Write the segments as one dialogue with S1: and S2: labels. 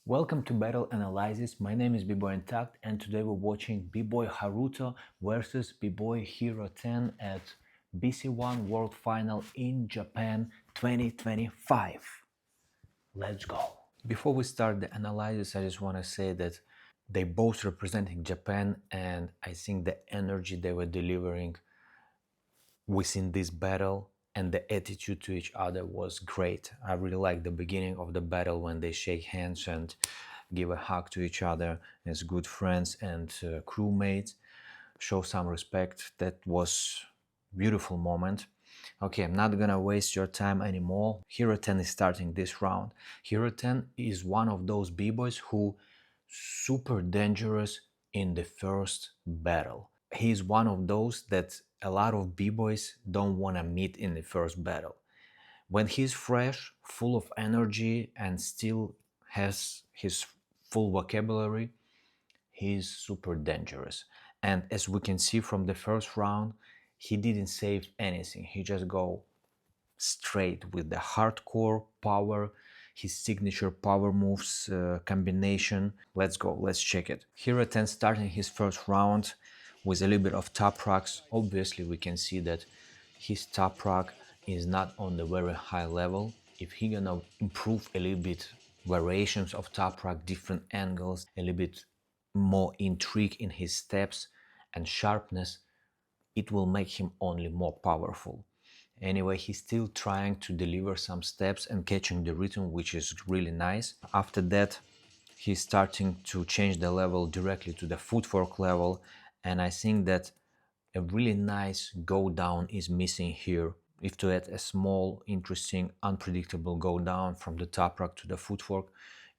S1: Welcome to Battle Analysis. My name is bboy Intact, and today we're watching bboy Haruto versus bboy Hiro10 at BC1 World Final in Japan 2025. Let's go. Before we start the analysis, I just want to say that they both representing Japan, and I think the energy they were delivering within this battle and the attitude to each other was great. I really like the beginning of the battle when they shake hands and give a hug to each other as good friends and crewmates, show some respect. That was beautiful moment. Okay, I'm not gonna waste your time anymore. Hiro10 is starting this round. Hiro10 is one of those b-boys who super dangerous in the first battle. He's one of those that a lot of b-boys don't want to meet in the first battle. When he's fresh, full of energy, and still has his full vocabulary, he's super dangerous. And as we can see from the first round, he didn't save anything. He just go straight with the hardcore power, his signature power moves combination. Let's go, let's check it. Hiro10 starting his first round with a little bit of top rocks. Obviously we can see that his top rock is not on the very high level. If he gonna improve a little bit variations of top rock, different angles, a little bit more intrigue in his steps and sharpness, it will make him only more powerful. Anyway, he's still trying to deliver some steps and catching the rhythm, which is really nice. After that, he's starting to change the level directly to the footwork level, and I think that a really nice go down is missing here. If to add a small, interesting, unpredictable go down from the top rock to the footwork,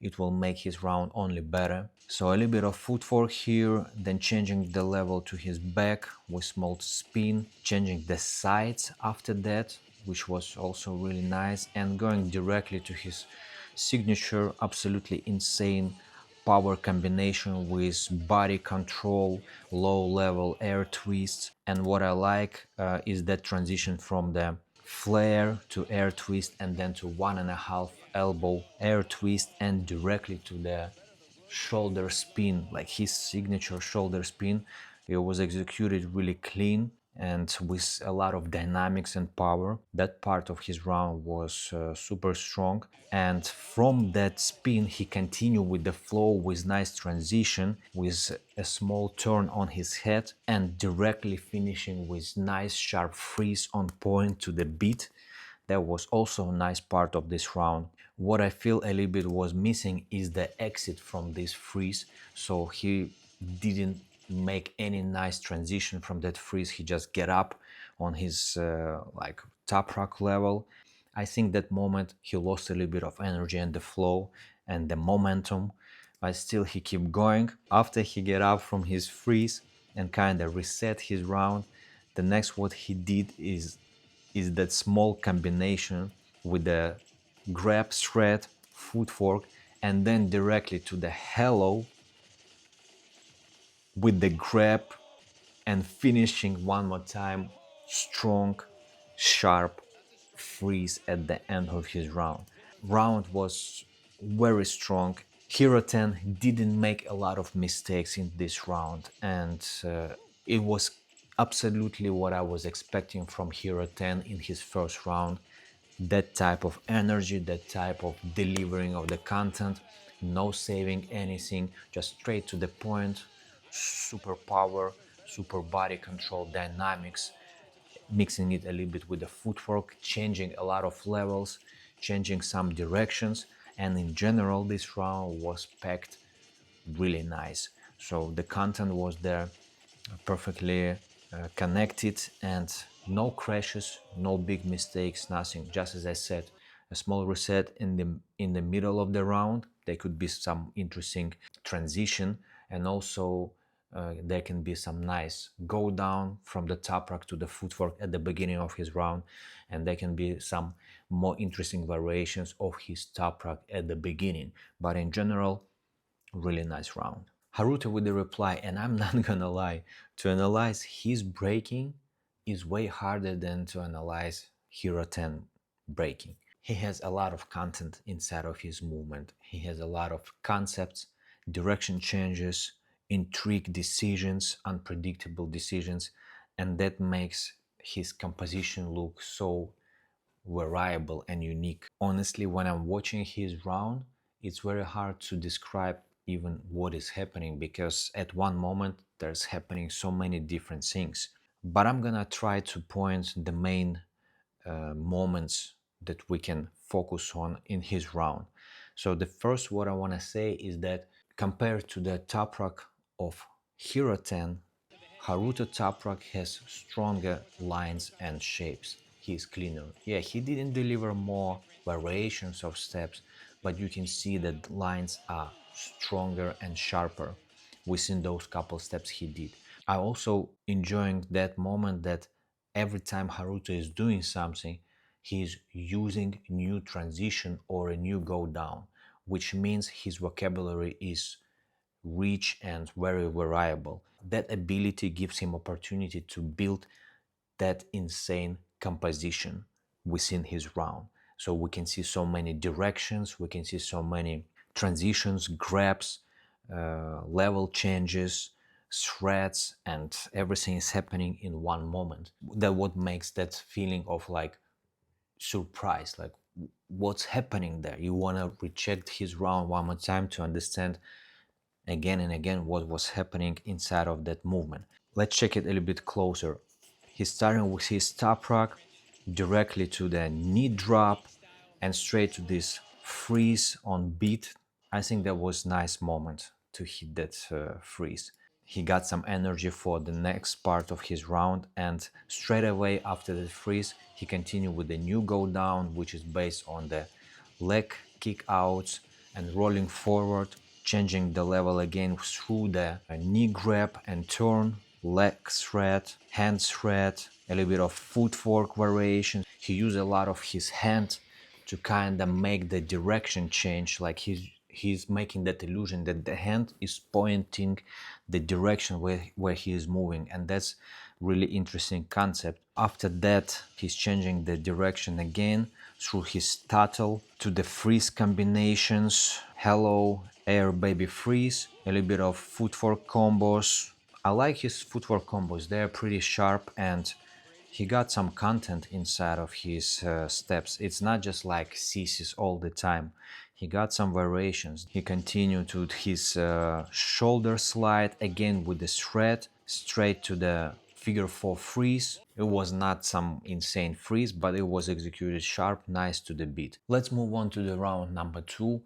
S1: it will make his round only better. So a little bit of footwork here, then changing the level to his back with small spin, changing the sides after that, which was also really nice, and going directly to his signature, absolutely insane power combination with body control, low level air twists. And what I like is that transition from the flare to air twist and then to 1.5 elbow air twist and directly to the shoulder spin, like his signature shoulder spin. It was executed really clean and with a lot of dynamics and power. That part of his round was super strong, and from that spin he continued with the flow with nice transition, with a small turn on his head and directly finishing with nice sharp freeze on point to the beat. That was also a nice part of this round. What I feel a little bit was missing is the exit from this freeze. So he didn't make any nice transition from that freeze. He just get up on his like top rock level. I think that moment he lost a little bit of energy and the flow and the momentum, but still he kept going. After he get up from his freeze and kind of reset his round, the next what he did is that small combination with the grab thread, footwork, and then directly to the hello with the grab and finishing one more time, strong, sharp freeze at the end of his round. Round was very strong. Hiro10 didn't make a lot of mistakes in this round, and it was absolutely what I was expecting from Hiro10 in his first round. That type of energy, that type of delivering of the content, no saving anything, just straight to the point, super power, super body control, dynamics, mixing it a little bit with the footwork, changing a lot of levels, changing some directions, and in general this round was packed really nice. So the content was there, perfectly connected, and no crashes, no big mistakes, nothing. Just as I said, a small reset in the middle of the round. There could be some interesting transition, and also there can be some nice go down from the top rack to the footwork at the beginning of his round, and there can be some more interesting variations of his top rack at the beginning. But in general, really nice round. Haruto with the reply, and I'm not gonna lie, to analyze his breaking is way harder than to analyze Hiro10 breaking. He has a lot of content inside of his movement. He has a lot of concepts, direction changes, intrigue decisions, unpredictable decisions, and that makes his composition look so variable and unique. Honestly, when I'm watching his round, it's very hard to describe even what is happening because at one moment there's happening so many different things. But I'm gonna try to point the main moments that we can focus on in his round. So the first what I want to say is that compared to the top rock of Hero 10, Haruto top rock has stronger lines and shapes. He is cleaner. Yeah, he didn't deliver more variations of steps, but you can see that lines are stronger and sharper within those couple steps he did. I also enjoying that moment that every time Haruto is doing something, he's using new transition or a new go down, which means his vocabulary is rich and very variable. That ability gives him opportunity to build that insane composition within his round. So we can see so many directions, we can see so many transitions, grabs, level changes, threads, and everything is happening in one moment. That what makes that feeling of like surprise, like what's happening there. You want to recheck his round one more time to understand again and again what was happening inside of that movement. Let's check it a little bit closer. He's starting with his top rock directly to the knee drop and straight to this freeze on beat. I think that was nice moment to hit that freeze. He got some energy for the next part of his round, and straight away after the freeze he continued with the new go down, which is based on the leg kick outs and rolling forward, changing the level again through the knee grab and turn, leg thread, hand thread, a little bit of footwork variation. He used a lot of his hand to kind of make the direction change, like he's making that illusion that the hand is pointing the direction where he is moving, and that's really interesting concept. After that he's changing the direction again through his tuttle to the freeze combinations, hello air baby freeze, a little bit of footwork combos. I like his footwork combos, they're pretty sharp and he got some content inside of his steps. It's not just like CCs all the time. He got some variations. He continued to his shoulder slide again with the thread straight to the figure 4 freeze. It was not some insane freeze, but it was executed sharp, nice to the beat. Let's move on to the round number 2.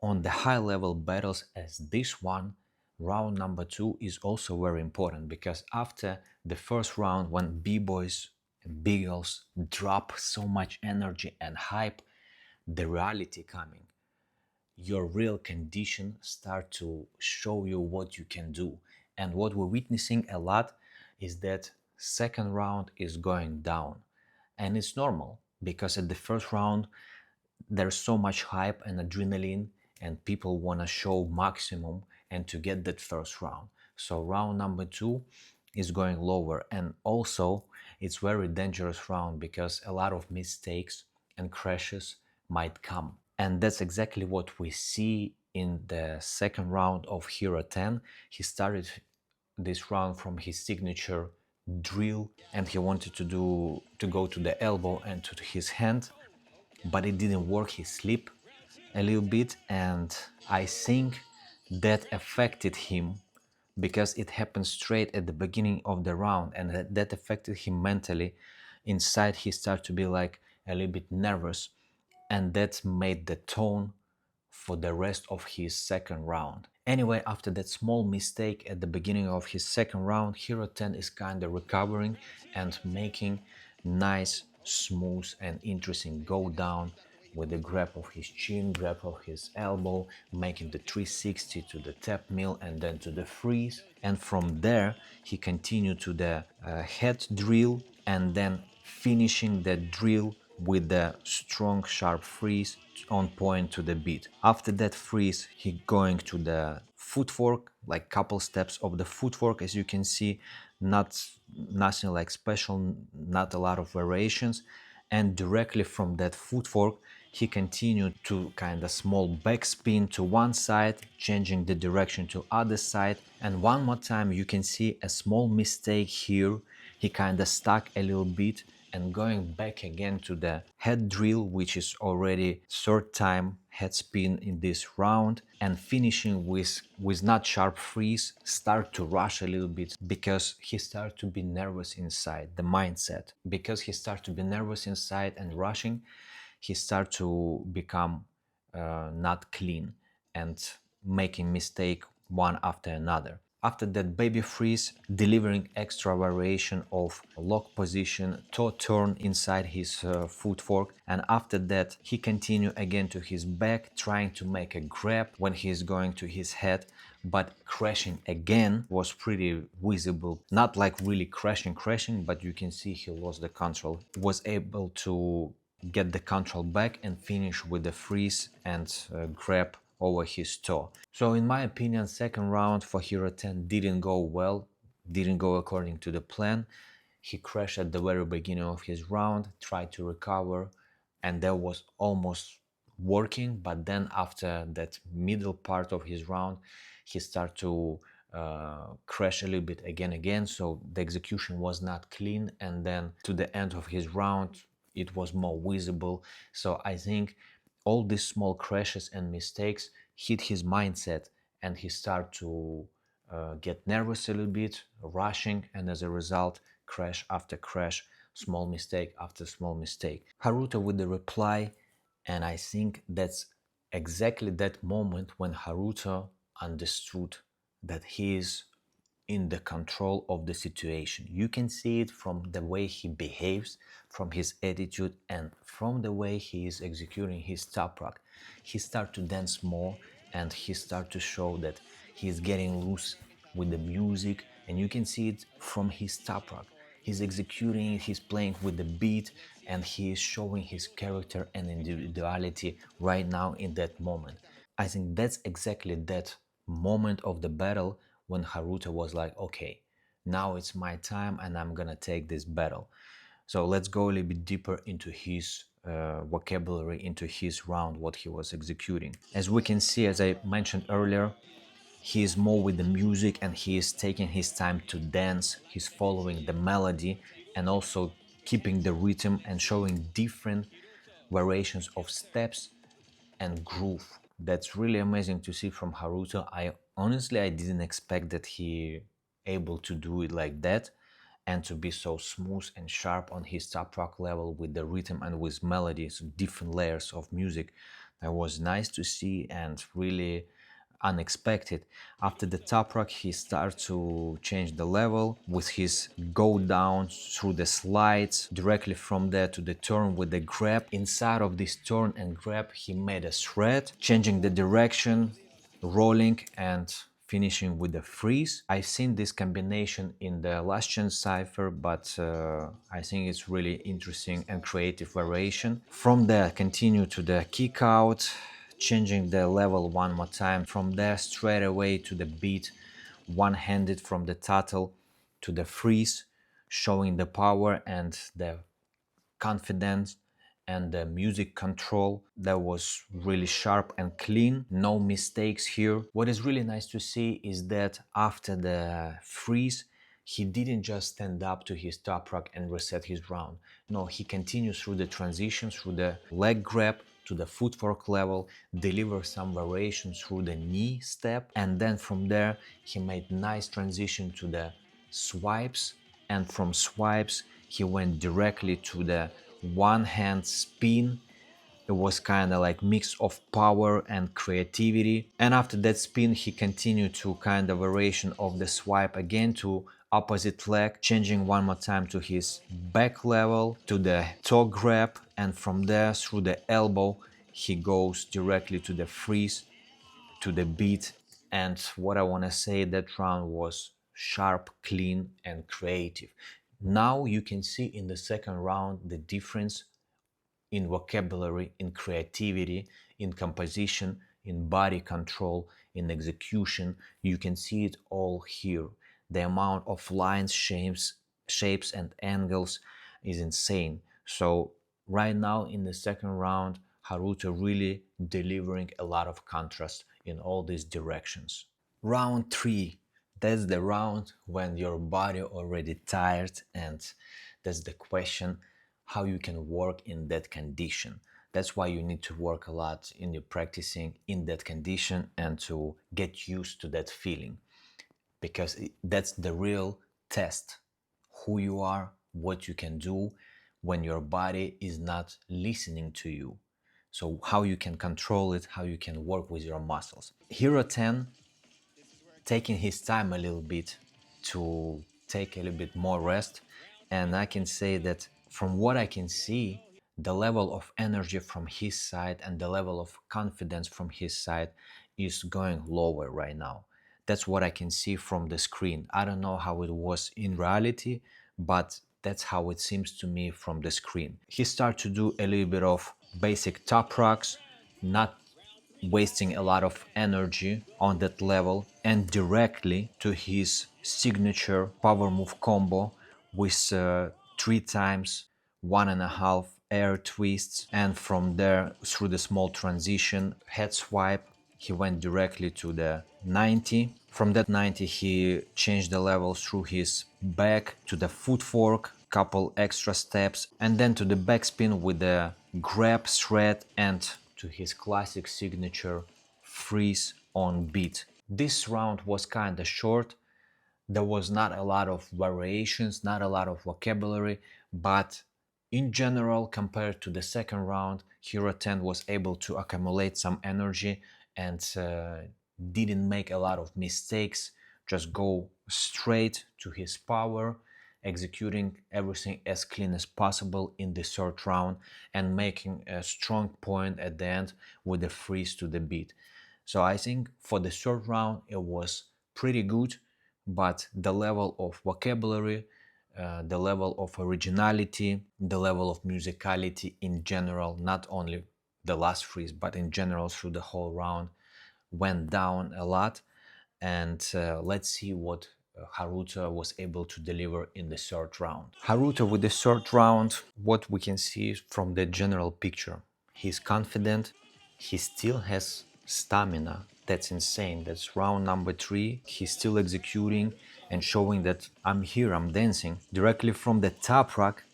S1: On the high level battles as this one, round number 2 is also very important because after the first round, when b-boys and big girls drop so much energy and hype, the reality coming, your real condition start to show you what you can do. And what we're witnessing a lot is that second round is going down, and it's normal because at the first round there's so much hype and adrenaline and people want to show maximum and to get that first round. So round number 2 is going lower, and also it's very dangerous round because a lot of mistakes and crashes might come, and that's exactly what we see in the second round of Hero 10. He started this round from his signature drill and he wanted to go to the elbow and to his hand, but it didn't work. He slipped a little bit, and I think that affected him because it happened straight at the beginning of the round, and that affected him mentally. Inside he started to be like a little bit nervous, and that made the tone for the rest of his second round. Anyway, after that small mistake at the beginning of his second round, Hero 10 is kinda recovering and making nice, smooth and interesting go down with the grab of his chin, grab of his elbow, making the 360 to the tap mill and then to the freeze. And from there, he continued to the head drill and then finishing the drill with the strong sharp freeze on point to the beat. After that freeze, he going to the footwork, like couple steps of the footwork, as you can see, nothing like special, not a lot of variations, and directly from that footwork he continued to kind of small backspin to one side, changing the direction to other side. And one more time you can see a small mistake here. He kind of stuck a little bit and going back again to the head drill, which is already third time head spin in this round, and finishing with not sharp freeze, start to rush a little bit because he started to be nervous inside, the mindset. Because he started to be nervous inside and rushing, he started to become not clean and making mistake one after another. After that baby freeze, delivering extra variation of lock position, toe turn inside his footwork, and after that he continued again to his back, trying to make a grab when he is going to his head, but crashing again was pretty visible. Not like really crashing, but you can see he lost the control. Was able to get the control back and finish with the freeze and grab over his toe. So in my opinion, second round for Hiro10 didn't go well, didn't go according to the plan. He crashed at the very beginning of his round, tried to recover, and that was almost working. But then after that middle part of his round, he started to crash a little bit again. So the execution was not clean. And then to the end of his round, it was more visible. So I think all these small crashes and mistakes hit his mindset, and he started to get nervous a little bit, rushing, and as a result, crash after crash, small mistake after small mistake. Haruto with the reply, and I think that's exactly that moment when Haruto understood that he is in the control of the situation. You can see it from the way he behaves, from his attitude, and from the way he is executing his top rock. He starts to dance more, and he starts to show that he is getting loose with the music, and you can see it from his top rock. He's executing, he's playing with the beat, and he is showing his character and individuality right now in that moment. I think that's exactly that moment of the battle when Haruto was like, okay, now it's my time and I'm gonna take this battle. So let's go a little bit deeper into his vocabulary, into his round, what he was executing. As we can see, as I mentioned earlier, he is more with the music and he is taking his time to dance. He's following the melody and also keeping the rhythm and showing different variations of steps and groove. That's really amazing to see from Haruto. I didn't expect that he able to do it like that and to be so smooth and sharp on his top rock level with the rhythm and with melodies, different layers of music. That was nice to see and really unexpected. After the top rock, he started to change the level with his go down through the slides, directly from there to the turn with the grab. Inside of this turn and grab, he made a thread, changing the direction, rolling and finishing with the freeze. I've seen this combination in the last chance cipher, but I think it's really interesting and creative variation. From there, continue to the kick out, changing the level one more time. From there, straight away to the beat, one-handed from the turtle to the freeze, showing the power and the confidence and the music control that was really sharp and clean, no mistakes here. What is really nice to see is that after the freeze, he didn't just stand up to his top rock and reset his round. No, he continues through the transition, through the leg grab to the footwork level, deliver some variations through the knee step, and then from there he made nice transition to the swipes, and from swipes he went directly to the one hand spin. It was kind of like mix of power and creativity, and after that spin he continued to kind of variation of the swipe again to opposite leg, changing one more time to his back level to the toe grab, and from there through the elbow he goes directly to the freeze, to the beat. And what I want to say, that round was sharp, clean and creative. Now you can see in the second round the difference in vocabulary, in creativity, in composition, in body control, in execution. You can see it all here. The amount of lines, shapes and angles is insane. So right now in the second round, Haruto really delivering a lot of contrast in all these directions. Round 3, that's the round when your body already tired, and that's the question how you can work in that condition. That's why you need to work a lot in your practicing in that condition and to get used to that feeling, because that's the real test who you are, what you can do when your body is not listening to you. So how you can control it, how you can work with your muscles. Hero 10 taking his time a little bit to take a little bit more rest, and I can say that from what I can see, the level of energy from his side and the level of confidence from his side is going lower right now. That's what I can see from the screen. I don't know how it was in reality, but that's how it seems to me from the screen. He started to do a little bit of basic top rocks, not wasting a lot of energy on that level, and directly to his signature power move combo with 3 times 1.5 air twists, and from there through the small transition head swipe he went directly to the 90. From that 90 he changed the level through his back to the footwork, couple extra steps, and then to the backspin with the grab thread, and to his classic signature freeze on beat. This round was kinda short. There was not a lot of variations, not a lot of vocabulary, but in general, compared to the second round, Hero 10 was able to accumulate some energy and didn't make a lot of mistakes, just go straight to his power, executing everything as clean as possible in the third round and making a strong point at the end with a freeze to the beat. So I think for the third round it was pretty good, but the level of vocabulary, the level of originality, the level of musicality in general, not only the last freeze, but in general through the whole round, went down a lot. And let's see what Haruto was able to deliver in the third round. Haruto with the third round, what we can see from the general picture, he's confident, he still has stamina. That's insane. That's round number 3. He's still executing and showing that I'm here, I'm dancing. Directly from the top rack,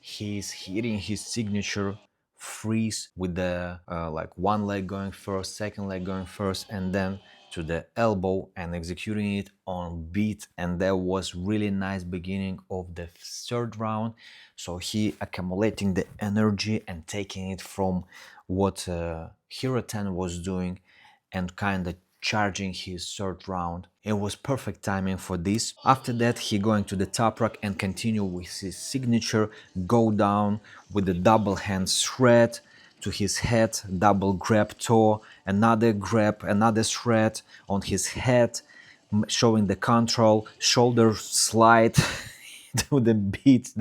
S1: he's hitting his signature freeze with the like one leg going first, second leg going first, and then to the elbow and executing it on beat. And that was really nice beginning of the third round. So he accumulating the energy and taking it from what Hero 10 was doing and kind of charging his third round. It was perfect timing for this. After that, he going to the top rack and continue with his signature, go down with the double hand thread to his head, double grab toe, another grab, another thread on his head, showing the control, shoulder slide to the beat.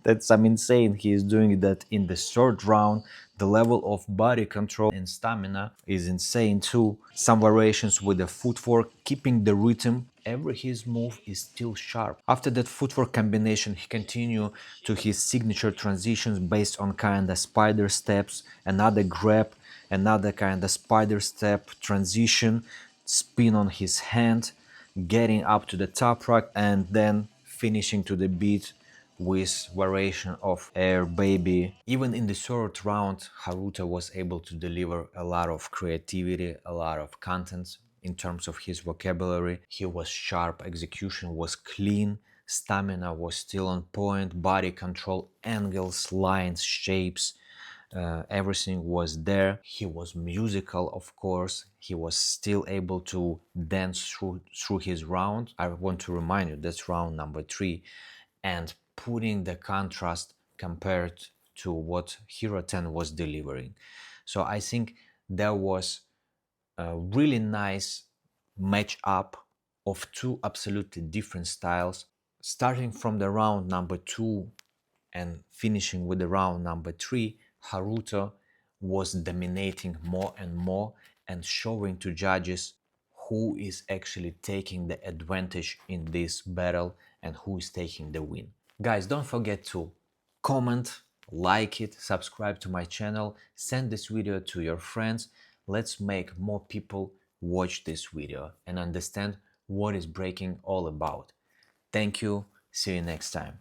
S1: That's some insane. He is doing that in the third round. The level of body control and stamina is insane too. Some variations with the footwork, keeping the rhythm. Every his move is still sharp. After that footwork combination, he continue to his signature transitions based on kinda spider steps, another grab, another kinda spider step transition, spin on his hand, getting up to the top rack, and then finishing to the beat with variation of Air Baby. Even in the third round, Haruto was able to deliver a lot of creativity, a lot of content in terms of his vocabulary. He was sharp, execution was clean, stamina was still on point, body control, angles, lines, shapes, everything was there. He was musical, of course. He was still able to dance through his round. I want to remind you that's round number 3, and putting the contrast compared to what Hero 10 was delivering. So I think there was a really nice match up of two absolutely different styles, starting from the round number 2 and finishing with the round number 3. Haruto was dominating more and more and showing to judges who is actually taking the advantage in this battle and who is taking the win. Guys, don't forget to comment, like it, subscribe to my channel, send this video to your friends. Let's make more people watch this video and understand what is breaking all about. Thank you. See you next time.